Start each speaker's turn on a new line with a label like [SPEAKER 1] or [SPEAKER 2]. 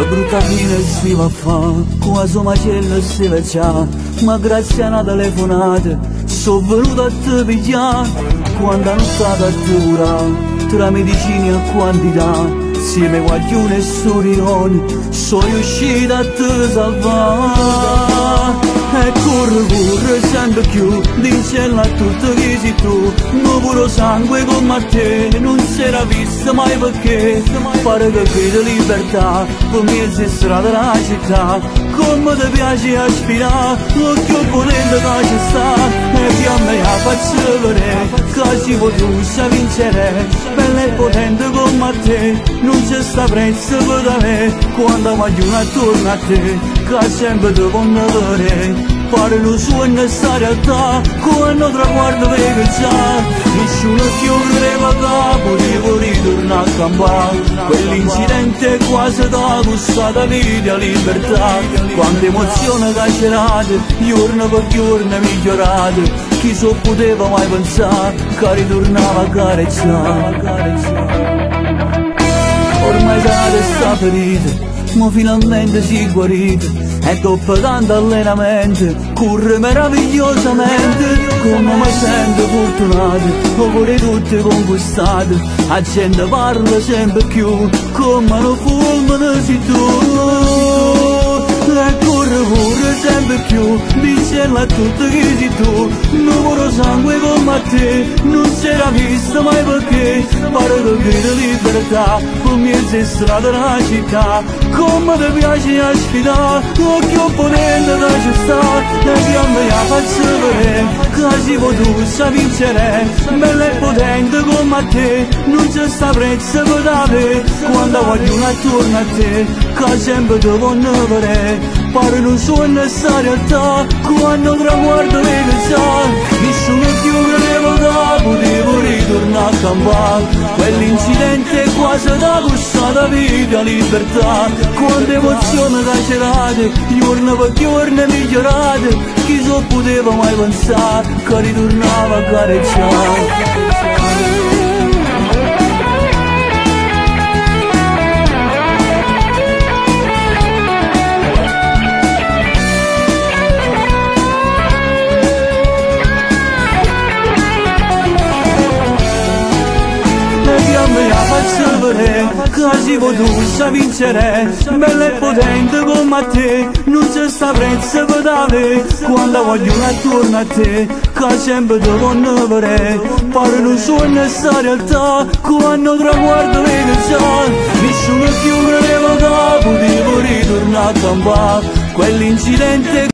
[SPEAKER 1] La brutta fine si va a fa, con la sua macella si va già, ma grazie a una telefonata sono venuto a te pigliare. Quando hanno stato a dura, tra medicine a quantità, insieme a guaglione e sorioni, sono riuscito a te salvare. E corre sempre più, dicendo a tutti che sei tu, no puro sangue come a te, non si era visto mai perché, pare che crede libertà, per me è strada della città, come ti piace aspirare, l'occhio potente che ci sta, e fiamme la faccio vedere, che si potuta vincere, bella e potente come a te, non c'è sta prezzo per te, quando voglio attorno a te, che sempre ti voglio vedere. Pare lo suo necessario realtà, quando traguardo vega già, nessuno più credeva che potevo ritornare a campare. Quell'incidente quasi da bussata vita libertà, quante emozioni carcerate, giorno per giorno migliorate, chi so poteva mai pensare che ritornava a carezzare. Ormai da sta ferita, ma finalmente si guarita, e dopo tanto allenamento corre meravigliosamente, come mi sento fortunato, opere tutte conquistate, la gente parla sempre più, come non fulmine sei tu. E corre sempre più, dicendo a tutti che sei tu, non puro sangue come a te, non si era visto mai perché, pare che crede libertà, per me è strada della città, come ti piace a sfidare, l'occhio potente da ci sta, e fiamme la faccio vedere, che si potuta vincere, bella e potente come a te, non c'è sta prezzo per te, quando voglio attorno a te, che sempre ti voglio vedere, pare non so nessa realtà, quando traguardo vega già, nessuno più credeva che potevo ritornare a campare. Quell'incidente quasi da bussata vita libertà, quante emozioni carcerate, giorno per giorno migliorate, chi so poteva mai pensare che ritornava a careggiare. Faccio vedere che si potuta vincere, bella e potente come a te, non c'è sta prezzo per te, quando voglio attorno a te, che sempre ti voglio vedere, pare non so nessa realtà, quando traguardo vega già, nessuno più credeva che potevo ritornare a campare. Quell'incidente